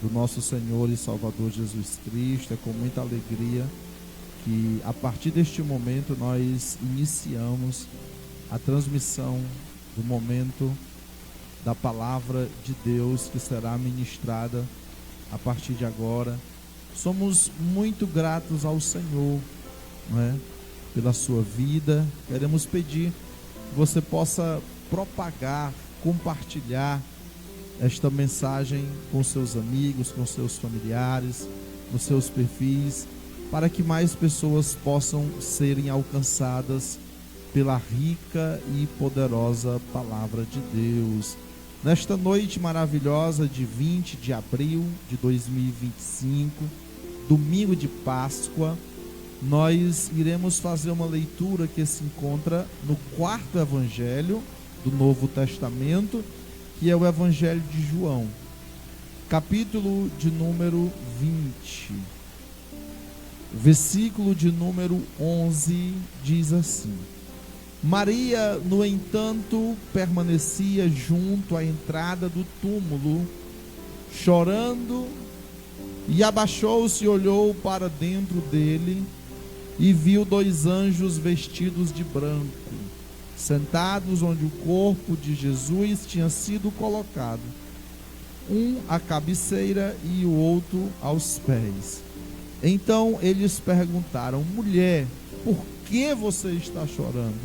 do nosso Senhor e Salvador Jesus Cristo. É com muita alegria que a partir deste momento nós iniciamos a transmissão do momento da palavra de Deus que será ministrada a partir de agora. Somos muito gratos ao Senhor, não é? Pela sua vida. Queremos pedir que você possa propagar, compartilhar esta mensagem com seus amigos, com seus familiares, nos seus perfis, para que mais pessoas possam serem alcançadas pela rica e poderosa palavra de Deus. Nesta noite maravilhosa de 20 de abril de 2025, domingo de Páscoa, nós iremos fazer uma leitura que se encontra no quarto evangelho do Novo Testamento, que é o Evangelho de João, capítulo de número 20, versículo de número 11, diz assim: Maria, no entanto, permanecia junto à entrada do túmulo, chorando, e abaixou-se e olhou para dentro dele, e viu dois anjos vestidos de branco, sentados onde o corpo de Jesus tinha sido colocado, um à cabeceira e o outro aos pés. Então eles perguntaram: mulher, por que você está chorando?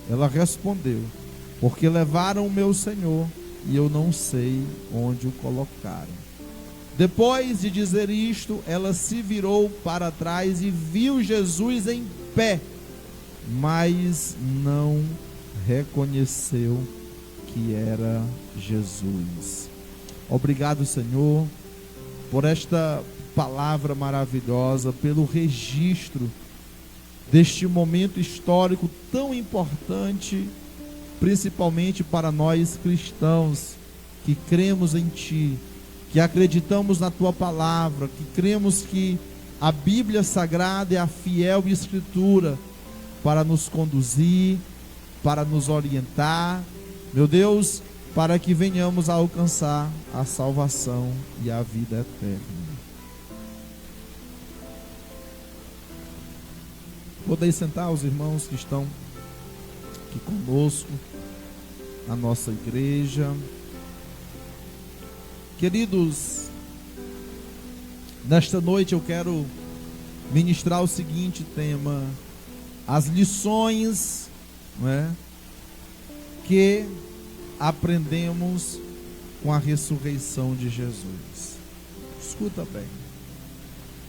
Ela respondeu: porque levaram o meu Senhor e eu não sei onde o colocaram. Depois de dizer isto, ela se virou para trás e viu Jesus em pé, mas não reconheceu que era Jesus. Obrigado, Senhor, por esta palavra maravilhosa, pelo registro deste momento histórico tão importante, principalmente para nós cristãos que cremos em Ti, que acreditamos na Tua palavra, que cremos que a Bíblia Sagrada é a fiel Escritura para nos conduzir, para nos orientar, meu Deus, para que venhamos a alcançar a salvação e a vida eterna. Podem sentar os irmãos que estão aqui conosco, na nossa igreja. Queridos, nesta noite eu quero ministrar o seguinte tema: as lições, não é, que aprendemos com a ressurreição de Jesus. Escuta bem.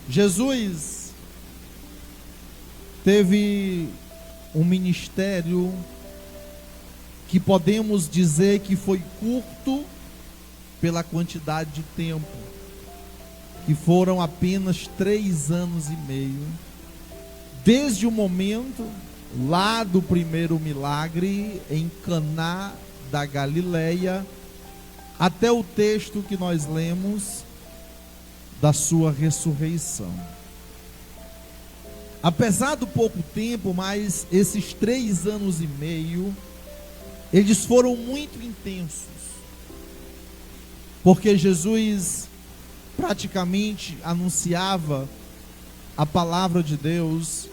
Jesus teve um ministério que podemos dizer que foi curto pela quantidade de tempo, que foram apenas 3 anos e meio, desde o momento lá do primeiro milagre em Caná da Galileia, até o texto que nós lemos da sua ressurreição. Apesar do pouco tempo, mas esses 3 anos e meio, eles foram muito intensos, porque Jesus praticamente anunciava a palavra de Deus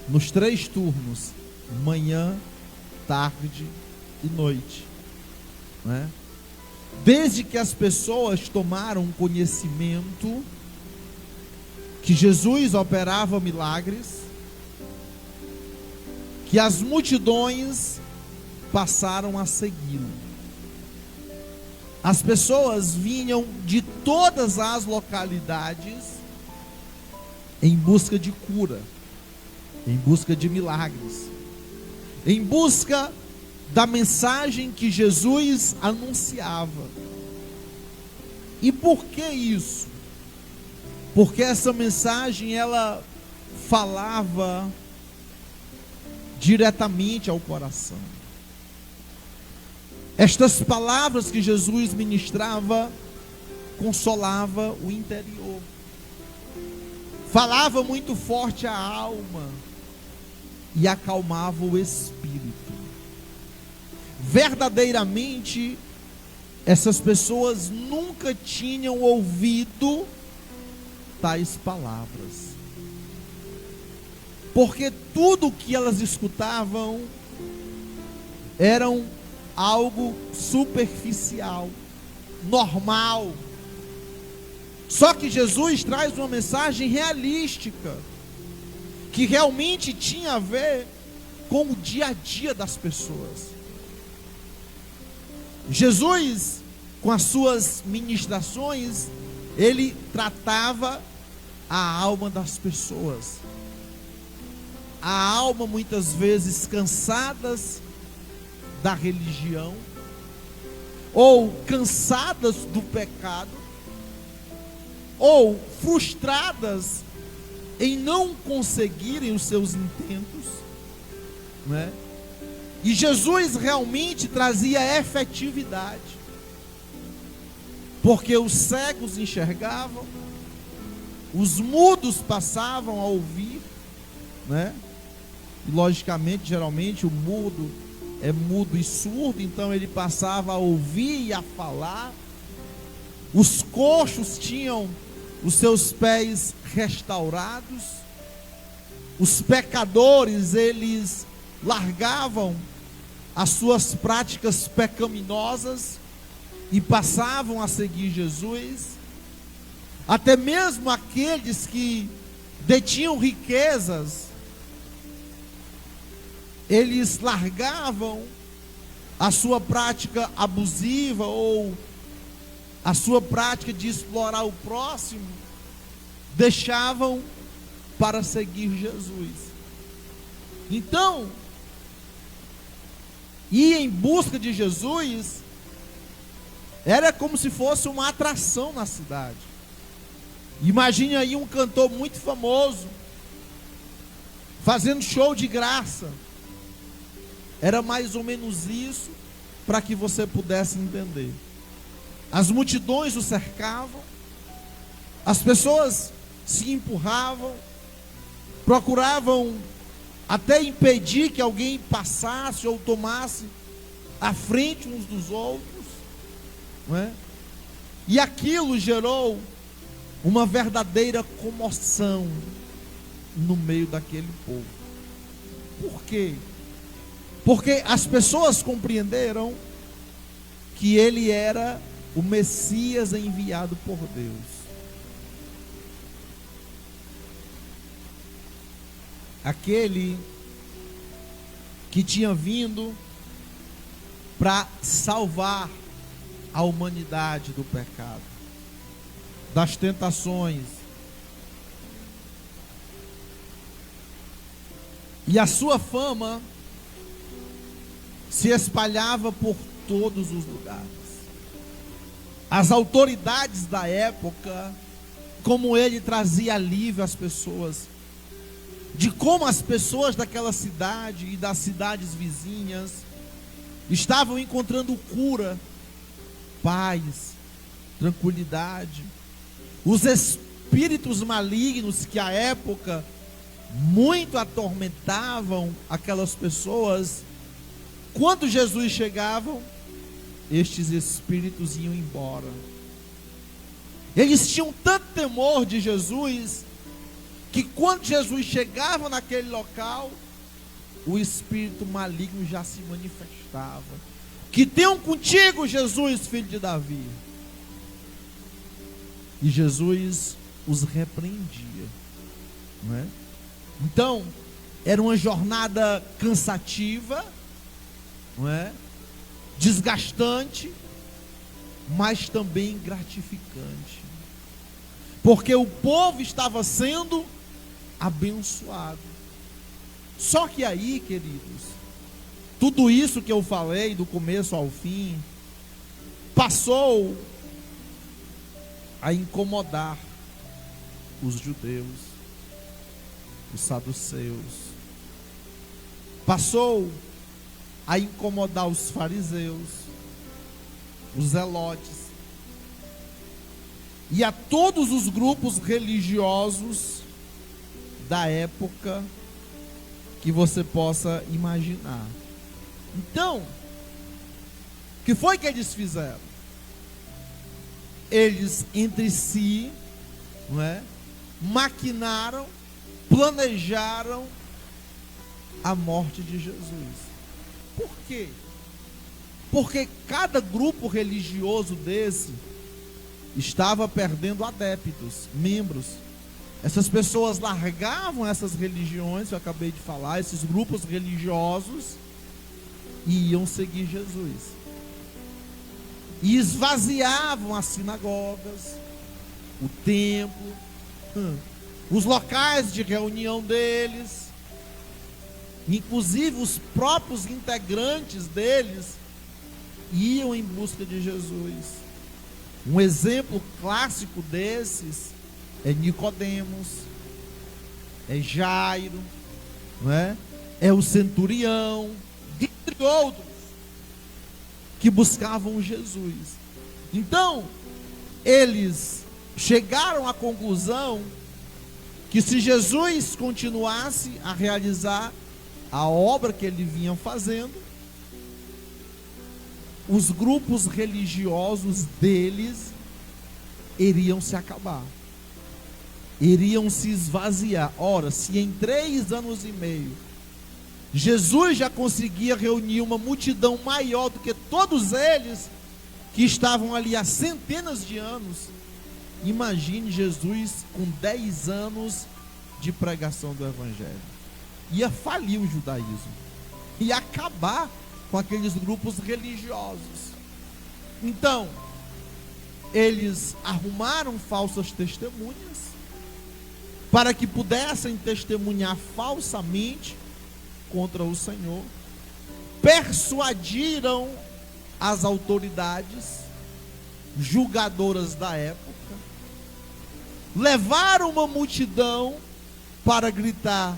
nos 3 turnos: manhã, tarde e noite, né? Desde que as pessoas tomaram conhecimento que Jesus operava milagres, que as multidões passaram a segui-lo. As pessoas vinham de todas as localidades em busca de cura, em busca de milagres, em busca da mensagem que Jesus anunciava. E por que isso? Porque essa mensagem, ela falava diretamente ao coração. Estas palavras que Jesus ministrava consolava o interior, falava muito forte a alma e acalmava o espírito. Verdadeiramente essas pessoas nunca tinham ouvido tais palavras, porque tudo o que elas escutavam eram algo superficial, normal. Só que Jesus traz uma mensagem realística, que realmente tinha a ver com o dia a dia das pessoas. Jesus, com as suas ministrações, ele tratava a alma das pessoas. A alma muitas vezes cansadas da religião, ou cansadas do pecado, ou frustradas em não conseguirem os seus intentos, não é? E Jesus realmente trazia efetividade, porque os cegos enxergavam, os mudos passavam a ouvir, né? E logicamente, geralmente o mudo é mudo e surdo, então ele passava a ouvir e a falar. Os coxos tinham os seus pés restaurados. Os pecadores, eles largavam as suas práticas pecaminosas e passavam a seguir Jesus. Até mesmo aqueles que detinham riquezas, eles largavam a sua prática abusiva ou a sua prática de explorar o próximo, deixavam para seguir Jesus. Então, ir em busca de Jesus era como se fosse uma atração na cidade. Imagine aí um cantor muito famoso fazendo show de graça. Era mais ou menos isso, para que você pudesse entender. As multidões o cercavam, as pessoas se empurravam, procuravam até impedir que alguém passasse ou tomasse a frente uns dos outros, não é? E aquilo gerou uma verdadeira comoção no meio daquele povo. Por quê? Porque as pessoas compreenderam que ele era o Messias enviado por Deus. Aquele que tinha vindo para salvar a humanidade do pecado, das tentações. E a sua fama se espalhava por todos os lugares. As autoridades da época, como ele trazia alívio às pessoas, de como as pessoas daquela cidade e das cidades vizinhas estavam encontrando cura, paz, tranquilidade. Os espíritos malignos que à época muito atormentavam aquelas pessoas, quando Jesus chegava, estes espíritos iam embora. Eles tinham tanto temor de Jesus, que quando Jesus chegava naquele local, o espírito maligno já se manifestava. Que tenham contigo, Jesus, filho de Davi. E Jesus os repreendia, não é? Então, era uma jornada cansativa, não é? Desgastante, mas também gratificante, porque o povo estava sendo abençoado. Só que aí, queridos, tudo isso que eu falei do começo ao fim passou a incomodar os judeus, os saduceus, passou a incomodar os fariseus, os zelotes e a todos os grupos religiosos da época que você possa imaginar. Então, o que foi que eles fizeram? eles entre si, não é, maquinaram, planejaram a morte de Jesus. Por quê? Porque cada grupo religioso desse estava perdendo adeptos, membros. Essas pessoas largavam essas religiões que eu acabei de falar, esses grupos religiosos, e iam seguir Jesus. E esvaziavam as sinagogas, o templo, os locais de reunião deles. Inclusive os próprios integrantes deles iam em busca de Jesus. Um exemplo clássico desses é Nicodemos, é Jairo, não é? É o centurião, entre outros, que buscavam Jesus. Então, eles chegaram à conclusão que se Jesus continuasse a realizar a obra que ele vinha fazendo, os grupos religiosos deles iriam se acabar, iriam se esvaziar. Ora, se em 3 anos e meio Jesus já conseguia reunir uma multidão maior do que todos eles que estavam ali há centenas de anos, imagine Jesus com 10 anos de pregação do Evangelho. Ia falir o judaísmo, ia acabar com aqueles grupos religiosos. Então, eles arrumaram falsas testemunhas para que pudessem testemunhar falsamente contra o Senhor, persuadiram as autoridades julgadoras da época, levaram uma multidão para gritar: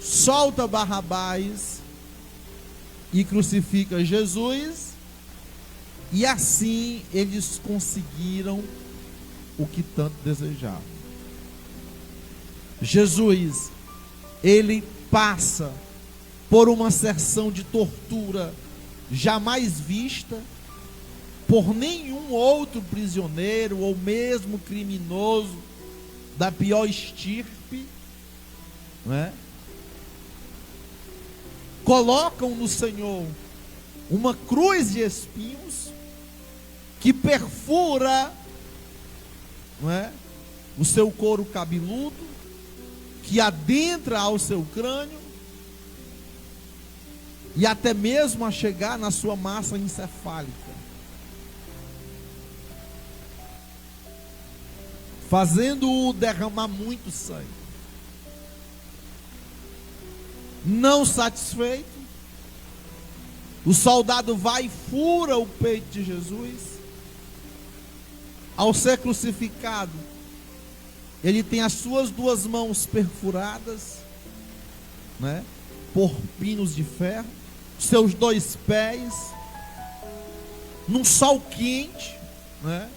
solta Barrabás e crucifica Jesus. E assim eles conseguiram o que tanto desejavam. Jesus, ele passa por uma sessão de tortura jamais vista por nenhum outro prisioneiro ou mesmo criminoso da pior estirpe, não é? Colocam no Senhor uma cruz de espinhos que perfura, não é, o seu couro cabeludo, que adentra ao seu crânio e até mesmo a chegar na sua massa encefálica, fazendo-o derramar muito sangue. Não satisfeito, o soldado vai e fura o peito de Jesus. Ao ser crucificado, ele tem as suas 2 mãos perfuradas, né, por pinos de ferro, seus 2 pés, num sol quente, né?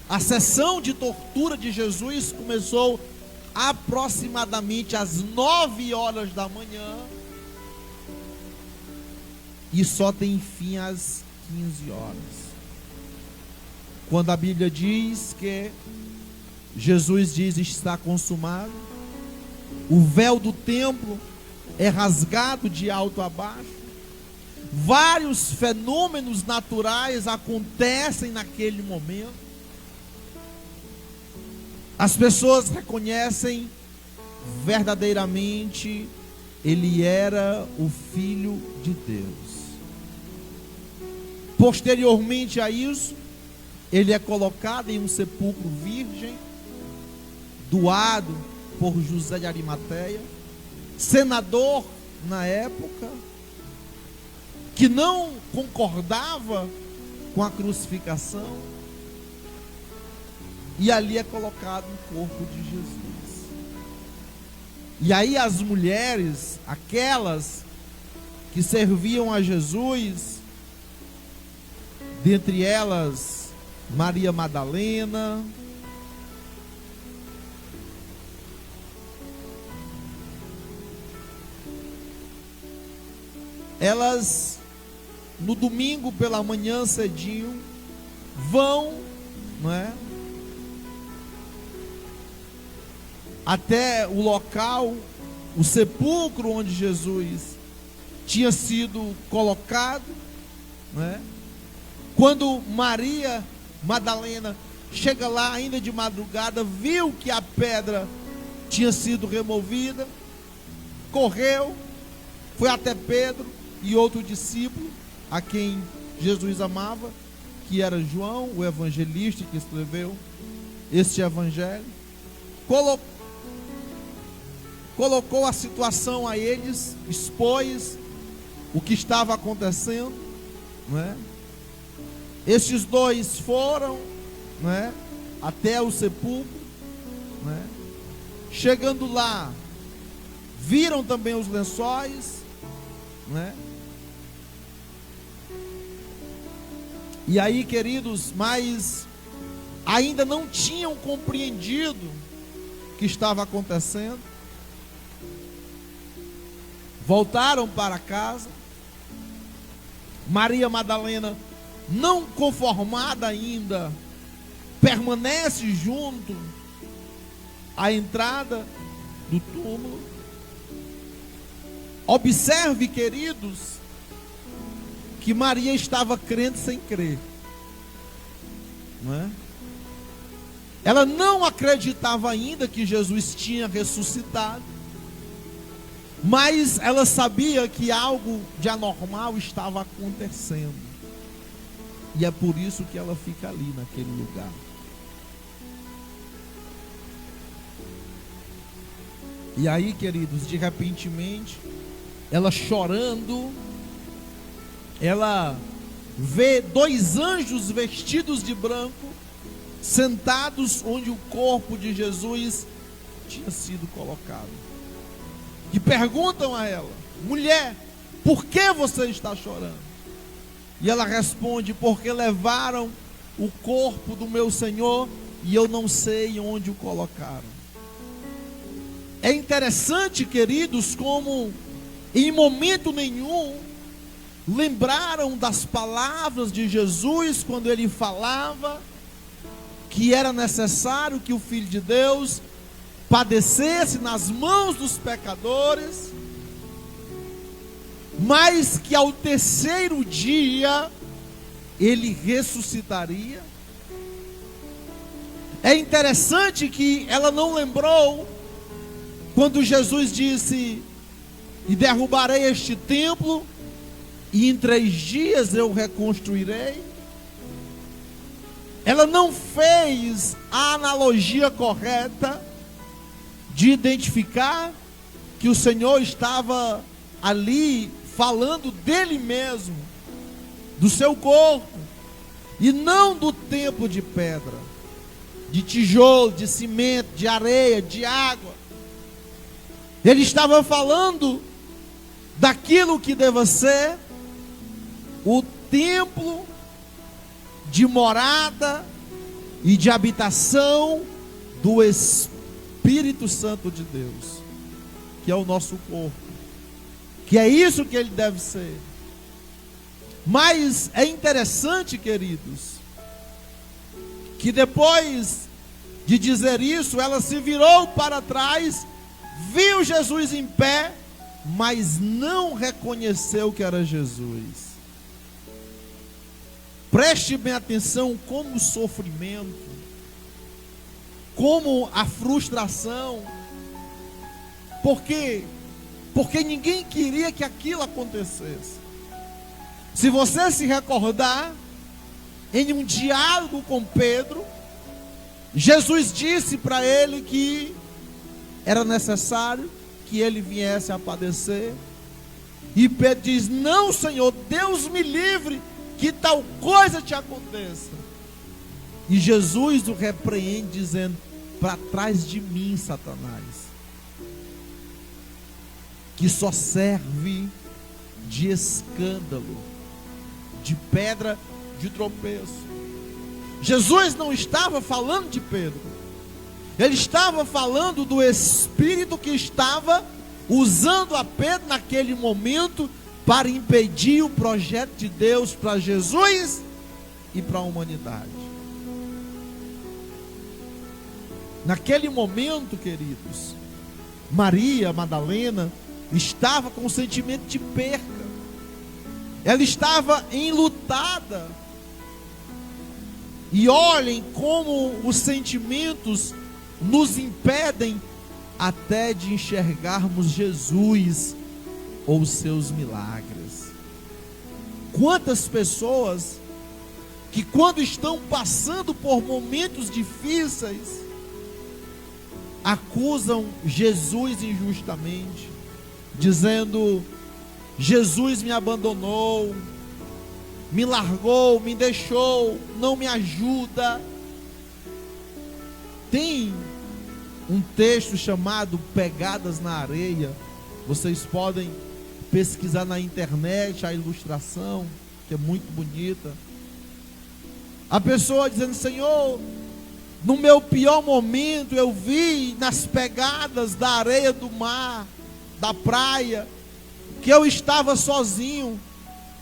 A sessão de tortura de Jesus começou aproximadamente às 9 horas da manhã e só tem fim às 15 horas. Quando a Bíblia diz que Jesus diz: está consumado, o véu do templo é rasgado de alto a baixo, vários fenômenos naturais acontecem naquele momento. As pessoas reconhecem verdadeiramente ele era o Filho de Deus. Posteriormente a isso, ele é colocado em um sepulcro virgem, doado por José de Arimateia, senador na época, que não concordava com a crucificação, e ali é colocado o corpo de Jesus. E aí as mulheres, aquelas que serviam a Jesus, dentre elas Maria Madalena, elas no domingo pela manhã cedinho vão, não é, até o local, o sepulcro onde Jesus tinha sido colocado, né? Quando Maria Madalena chega lá ainda de madrugada, viu que a pedra tinha sido removida, correu, foi até Pedro e outro discípulo, a quem Jesus amava, que era João, o evangelista que escreveu este evangelho, colocou a situação a eles, expôs o que estava acontecendo, não é? Estes dois foram, não é, até o sepulcro, não é? Chegando lá, viram também os lençóis, não é? E aí, queridos, mas ainda não tinham compreendido o que estava acontecendo. Voltaram para casa. Maria Madalena, não conformada ainda, permanece junto à entrada do túmulo. Observe, queridos, que Maria estava crendo sem crer, não é? Ela não acreditava ainda que Jesus tinha ressuscitado, mas ela sabia que algo de anormal estava acontecendo, e é por isso que ela fica ali naquele lugar. E aí, queridos, de repentemente, ela chorando, ela vê dois anjos vestidos de branco, sentados onde o corpo de Jesus tinha sido colocado, e perguntam a ela: mulher, por que você está chorando? E ela responde: porque levaram o corpo do meu Senhor e eu não sei onde o colocaram. É interessante, queridos, como em momento nenhum lembraram das palavras de Jesus quando ele falava que era necessário que o Filho de Deus padecesse nas mãos dos pecadores, mas que ao terceiro dia ele ressuscitaria. É interessante que ela não lembrou quando Jesus disse: e derrubarei este templo e em 3 dias eu reconstruirei. Ela não fez a analogia correta de identificar que o Senhor estava ali falando dele mesmo, do seu corpo, e não do templo de pedra, de tijolo, de cimento, de areia, de água. Ele estava falando daquilo que deva ser o templo de morada e de habitação do Espírito Santo de Deus, que é o nosso corpo, que é isso que ele deve ser. Mas é interessante, queridos, que depois de dizer isso, ela se virou para trás, viu Jesus em pé, mas não reconheceu que era Jesus. Preste bem atenção como o sofrimento, como a frustração, porque ninguém queria que aquilo acontecesse. Se você se recordar, em um diálogo com Pedro, Jesus disse para ele que era necessário que ele viesse a padecer, e Pedro diz: não, Senhor, Deus me livre que tal coisa te aconteça. E Jesus o repreende dizendo: para trás de mim, Satanás, que só serve de escândalo, de pedra de tropeço. Jesus não estava falando de Pedro, ele estava falando do Espírito que estava usando a Pedro naquele momento para impedir o projeto de Deus para Jesus e para a humanidade. Naquele momento, queridos, Maria Madalena estava com um sentimento de perca. Ela estava enlutada. E olhem como os sentimentos nos impedem até de enxergarmos Jesus ou os seus milagres. Quantas pessoas que, quando estão passando por momentos difíceis, acusam Jesus injustamente, dizendo: Jesus me abandonou, me largou, me deixou, não me ajuda. Tem um texto chamado Pegadas na Areia. Vocês podem pesquisar na internet a ilustração, que é muito bonita. A pessoa dizendo: Senhor, no meu pior momento eu vi nas pegadas da areia do mar, da praia, que eu estava sozinho,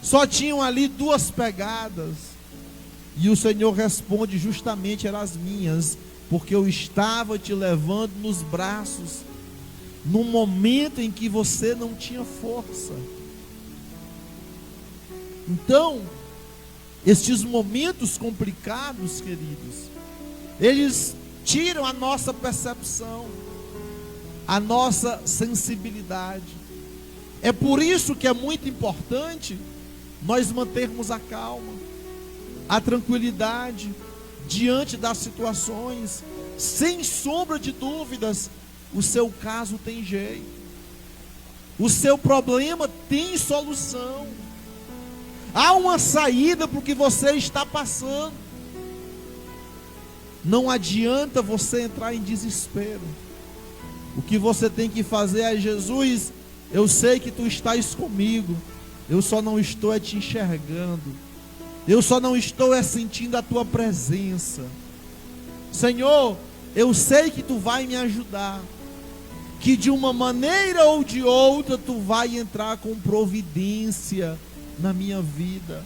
só tinham ali 2 pegadas. E o Senhor responde: justamente eram as minhas, porque eu estava te levando nos braços, num momento em que você não tinha força. Então, estes momentos complicados, queridos, eles tiram a nossa percepção, a nossa sensibilidade. É por isso que é muito importante nós mantermos a calma, a tranquilidade diante das situações. Sem sombra de dúvidas, o seu caso tem jeito, o seu problema tem solução, há uma saída para o que você está passando. Não adianta você entrar em desespero. O que você tem que fazer é: Jesus, eu sei que tu estás comigo, eu só não estou te enxergando, eu só não estou sentindo a tua presença. Senhor, eu sei que tu vai me ajudar, que de uma maneira ou de outra tu vai entrar com providência na minha vida,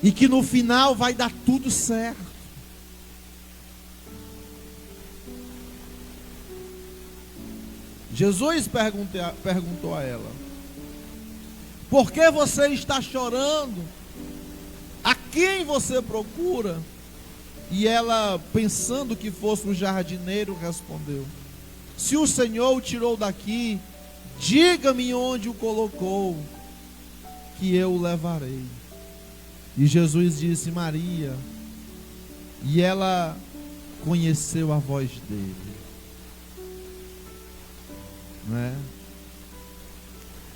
e que no final vai dar tudo certo. Jesus perguntou a ela: por que você está chorando? A quem você procura? E ela, pensando que fosse um jardineiro, respondeu: se o Senhor o tirou daqui, diga-me onde o colocou, que eu o levarei. E Jesus disse: Maria. E ela conheceu a voz dele, não é?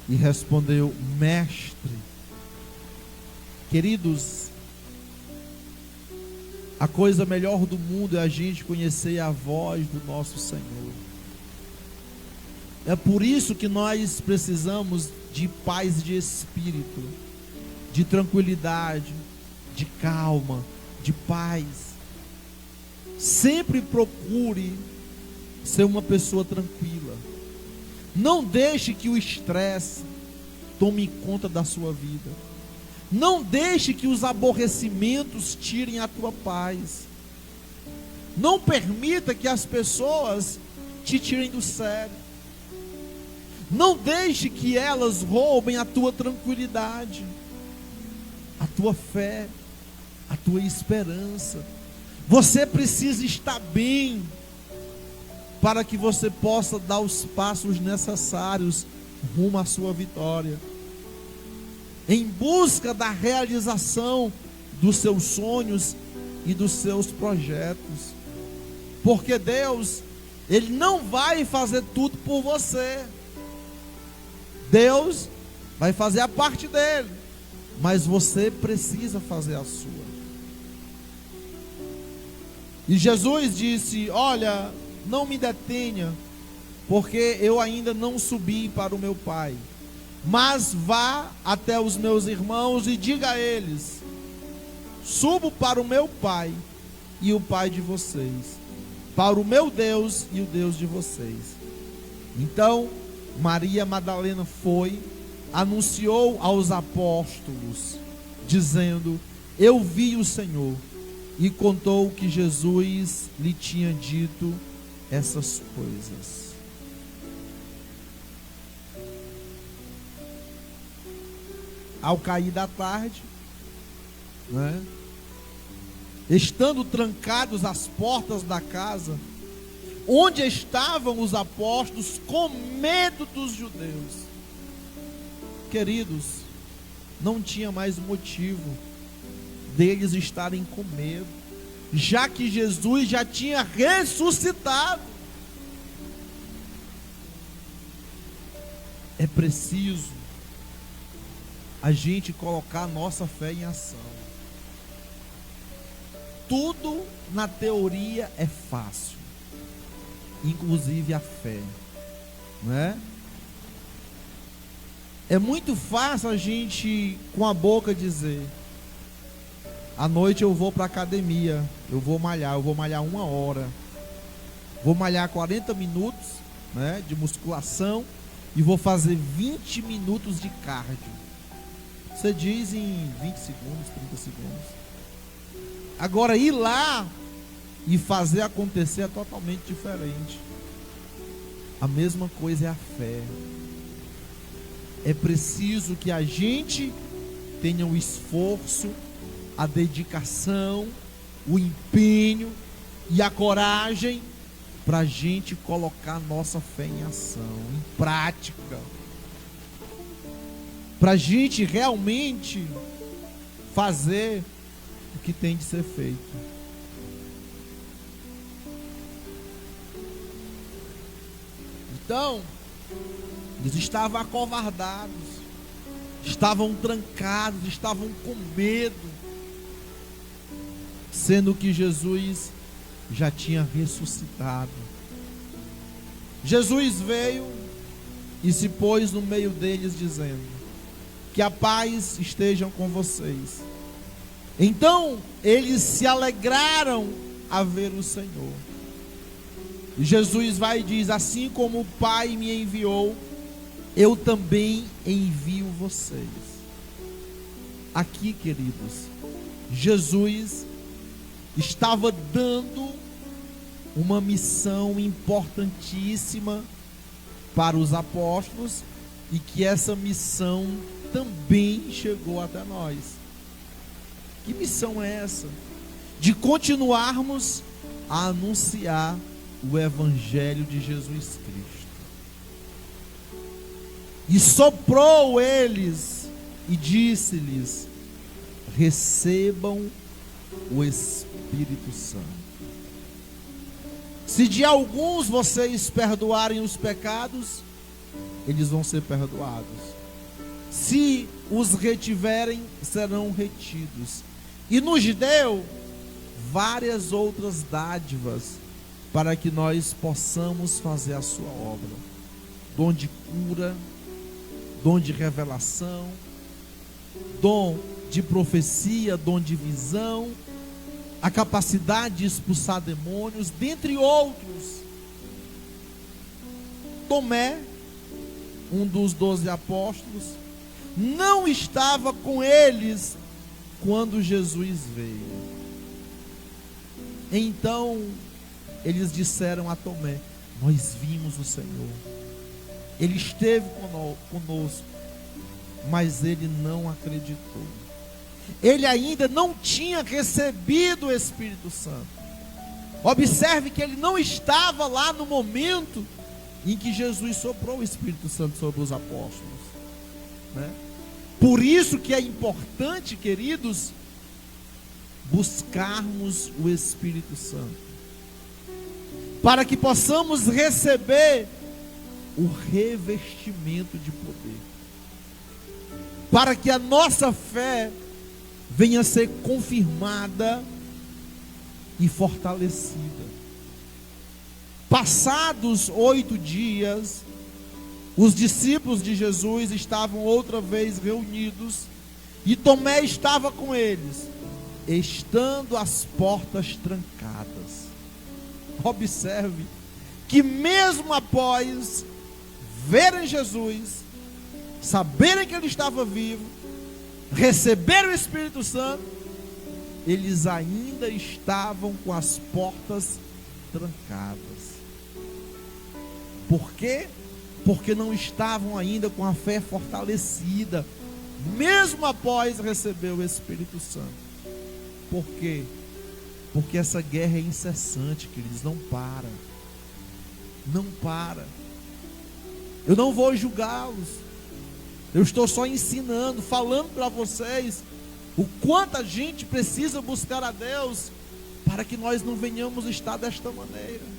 E respondeu: mestre. Queridos, a coisa melhor do mundo é a gente conhecer a voz do nosso Senhor. É por isso que nós precisamos de paz de espírito, de tranquilidade, de calma, de paz. Sempre procure ser uma pessoa tranquila. Não deixe que o estresse tome conta da sua vida. Não deixe que os aborrecimentos tirem a tua paz. Não permita que as pessoas te tirem do sério. Não deixe que elas roubem a tua tranquilidade, a tua fé, a tua esperança. Você precisa estar bem para que você possa dar os passos necessários rumo à sua vitória, em busca da realização dos seus sonhos e dos seus projetos. Porque Deus, Ele não vai fazer tudo por você. Deus vai fazer a parte dele, mas você precisa fazer a sua. E Jesus disse: olha, não me detenha, porque eu ainda não subi para o meu Pai. Mas vá até os meus irmãos e diga a eles: subo para o meu Pai e o Pai de vocês, para o meu Deus e o Deus de vocês. Então Maria Madalena foi, anunciou aos apóstolos, dizendo: eu vi o Senhor e contou que Jesus lhe tinha dito essas coisas. Ao cair da tarde, né, estando trancados as portas da casa, onde estavam os apóstolos, com medo dos judeus. Queridos, não tinha mais motivo deles estarem com medo, já que Jesus já tinha ressuscitado. É preciso a gente colocar a nossa fé em ação. Tudo na teoria é fácil, inclusive a fé, não é? É muito fácil a gente com a boca dizer: à noite eu vou para a academia, eu vou malhar 1 hora, vou malhar 40 minutos, né, de musculação, e vou fazer 20 minutos de cardio. Você diz em 20 segundos, 30 segundos. Agora ir lá e fazer acontecer é totalmente diferente. A mesma coisa é a fé. É preciso que a gente tenha o esforço, a dedicação, o empenho e a coragem para a gente colocar nossa fé em ação, em prática, para a gente realmente fazer o que tem de ser feito. Então, eles estavam acovardados, estavam trancados, estavam com medo, sendo que Jesus já tinha ressuscitado. Jesus veio e se pôs no meio deles, dizendo: que a paz esteja com vocês. Então eles se alegraram a ver o Senhor. E Jesus vai e diz: assim como o Pai me enviou, eu também envio vocês. Aqui, queridos, Jesus estava dando uma missão importantíssima para os apóstolos, e que essa missão também chegou até nós. Que missão é essa? De continuarmos a anunciar o Evangelho de Jesus Cristo. E soprou eles e disse-lhes: recebam o Espírito Santo. Se de alguns vocês perdoarem os pecados, eles vão ser perdoados. Se os retiverem, serão retidos. E nos deu várias outras dádivas para que nós possamos fazer a sua obra: dom de cura, dom de revelação, dom de profecia, dom de visão, a capacidade de expulsar demônios, dentre outros. Tomé, um dos 12 apóstolos, não estava com eles quando Jesus veio. Então eles disseram a Tomé: nós vimos o Senhor, Ele esteve conosco, mas ele não acreditou. Ele ainda não tinha recebido o Espírito Santo. Observe que ele não estava lá no momento em que Jesus soprou o Espírito Santo sobre os apóstolos, né? Por isso que é importante, queridos, buscarmos o Espírito Santo, para que possamos receber o revestimento de poder, para que a nossa fé venha a ser confirmada e fortalecida. Passados 8 dias, os discípulos de Jesus estavam outra vez reunidos, e Tomé estava com eles, estando as portas trancadas. Observe que mesmo após verem Jesus, saberem que ele estava vivo, receberam o Espírito Santo, eles ainda estavam com as portas trancadas. Por quê? Porque não estavam ainda com a fé fortalecida, mesmo após receber o Espírito Santo. Por quê? Porque essa guerra é incessante, queridos, não para. Não para. Eu não vou julgá-los. Eu estou só ensinando, falando para vocês o quanto a gente precisa buscar a Deus para que nós não venhamos estar desta maneira.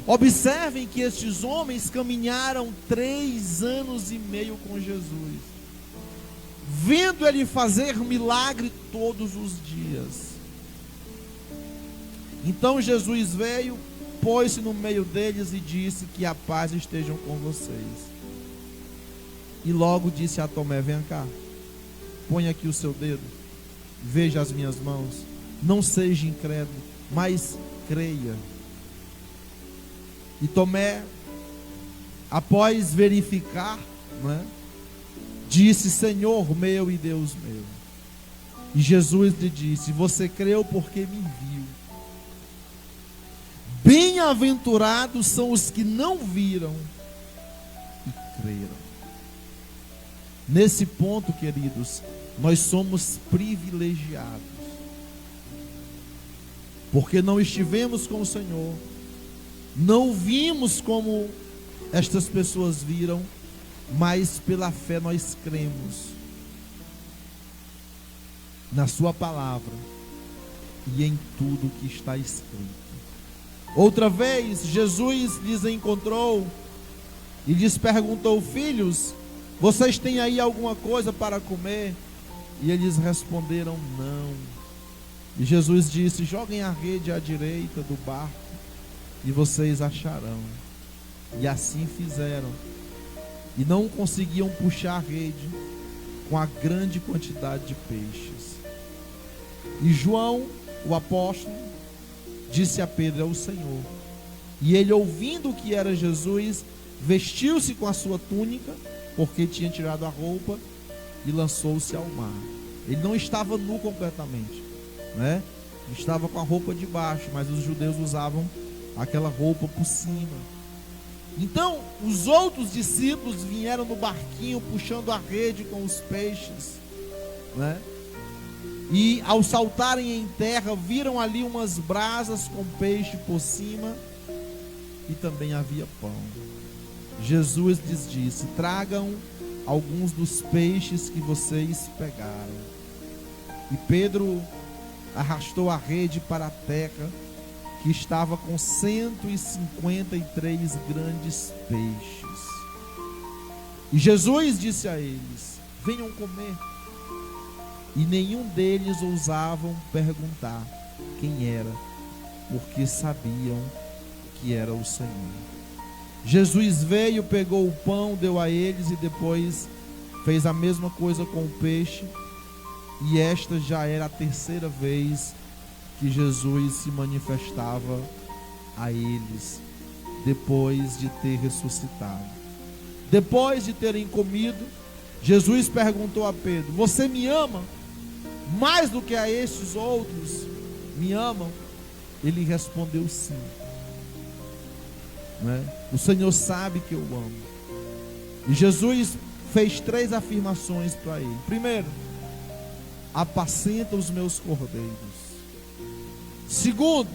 Observem que estes homens caminharam 3 anos e meio com Jesus, vendo Ele fazer milagre todos os dias. Então Jesus veio, pôs-se no meio deles e disse: que a paz esteja com vocês. E logo disse a Tomé: vem cá, põe aqui o seu dedo, veja as minhas mãos, não seja incrédulo, mas creia. E Tomé, após verificar, disse: Senhor meu e Deus meu. E Jesus lhe disse: você creu porque me viu. Bem-aventurados são os que não viram e creram. Nesse ponto, queridos, nós somos privilegiados, porque não estivemos com o Senhor, não vimos como estas pessoas viram, mas pela fé nós cremos na sua palavra e em tudo que está escrito. Outra vez, Jesus lhes encontrou e lhes perguntou: filhos, vocês têm aí alguma coisa para comer? E eles responderam: não. E Jesus disse: joguem a rede à direita do barco e vocês acharão. E assim fizeram. E não conseguiam puxar a rede com a grande quantidade de peixes. E João, o apóstolo, disse a Pedro: é o Senhor. E ele, ouvindo que era Jesus, vestiu-se com a sua túnica, porque tinha tirado a roupa, e lançou-se ao mar. Ele não estava nu completamente, estava com a roupa de baixo, mas os judeus usavam aquela roupa por cima. Então os outros discípulos vieram no barquinho puxando a rede com os peixes, e ao saltarem em terra viram ali umas brasas com peixe por cima, e também havia pão. Jesus lhes disse: tragam alguns dos peixes que vocês pegaram. E Pedro arrastou a rede para a terra, que estava com 153 grandes peixes. E Jesus disse a eles: venham comer. E nenhum deles ousavam perguntar quem era, porque sabiam que era o Senhor. Jesus veio, pegou o pão, deu a eles e depois fez a mesma coisa com o peixe. E esta já era a 3ª vez que Jesus se manifestava a eles, depois de ter ressuscitado. Depois de terem comido, Jesus perguntou a Pedro: você me ama mais do que a estes outros? Me amam? Ele respondeu: sim. O Senhor sabe que eu amo. E Jesus fez 3 afirmações para ele. Primeiro: apacenta os meus cordeiros. Segundo: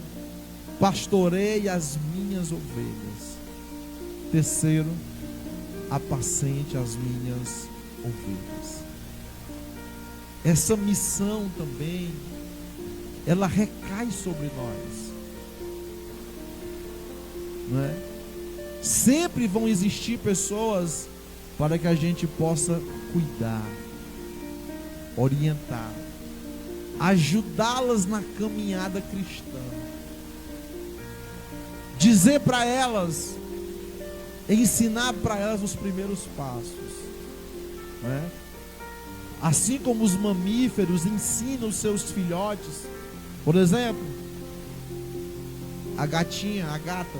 pastorei as minhas ovelhas. Terceiro: apacente as minhas ovelhas. Essa missão também, ela recai sobre nós, Sempre vão existir pessoas para que a gente possa cuidar, orientar, ajudá-las na caminhada cristã, dizer para elas, ensinar para elas os primeiros passos, Assim como os mamíferos ensinam os seus filhotes. Por exemplo, a gatinha, a gata,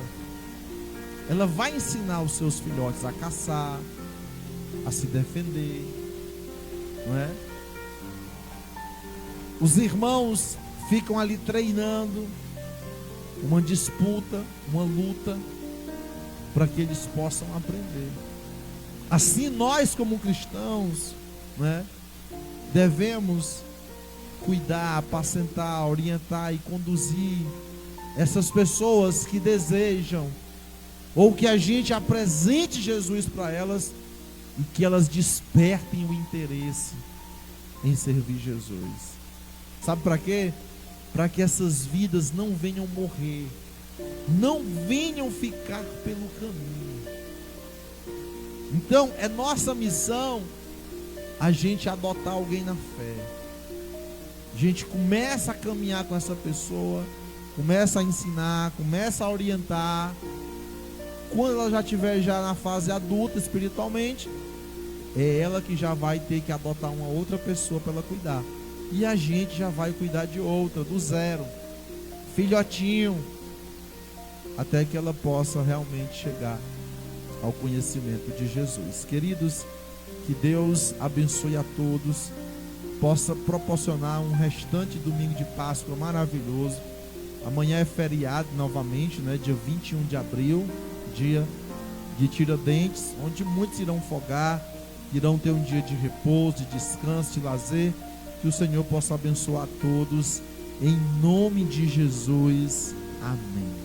ela vai ensinar os seus filhotes a caçar, a se defender, Os irmãos ficam ali treinando, uma disputa, uma luta, para que eles possam aprender. Assim nós como cristãos, né, devemos cuidar, apacentar, orientar e conduzir essas pessoas que desejam, ou que a gente apresente Jesus para elas, e que elas despertem o interesse em servir Jesus. Sabe para quê? Para que essas vidas não venham morrer, não venham ficar pelo caminho. Então é nossa missão a gente adotar alguém na fé. A gente começa a caminhar com essa pessoa, começa a ensinar, começa a orientar. Quando ela já estiver na fase adulta espiritualmente, é ela que já vai ter que adotar uma outra pessoa para ela cuidar. E a gente já vai cuidar de outra, do zero, filhotinho, até que ela possa realmente chegar ao conhecimento de Jesus. Queridos, que Deus abençoe a todos, possa proporcionar um restante domingo de Páscoa maravilhoso. Amanhã é feriado novamente, né? Dia 21 de abril, dia de Tiradentes, onde muitos irão folgar, irão ter um dia de repouso, de descanso, de lazer. Que o Senhor possa abençoar a todos, em nome de Jesus. Amém.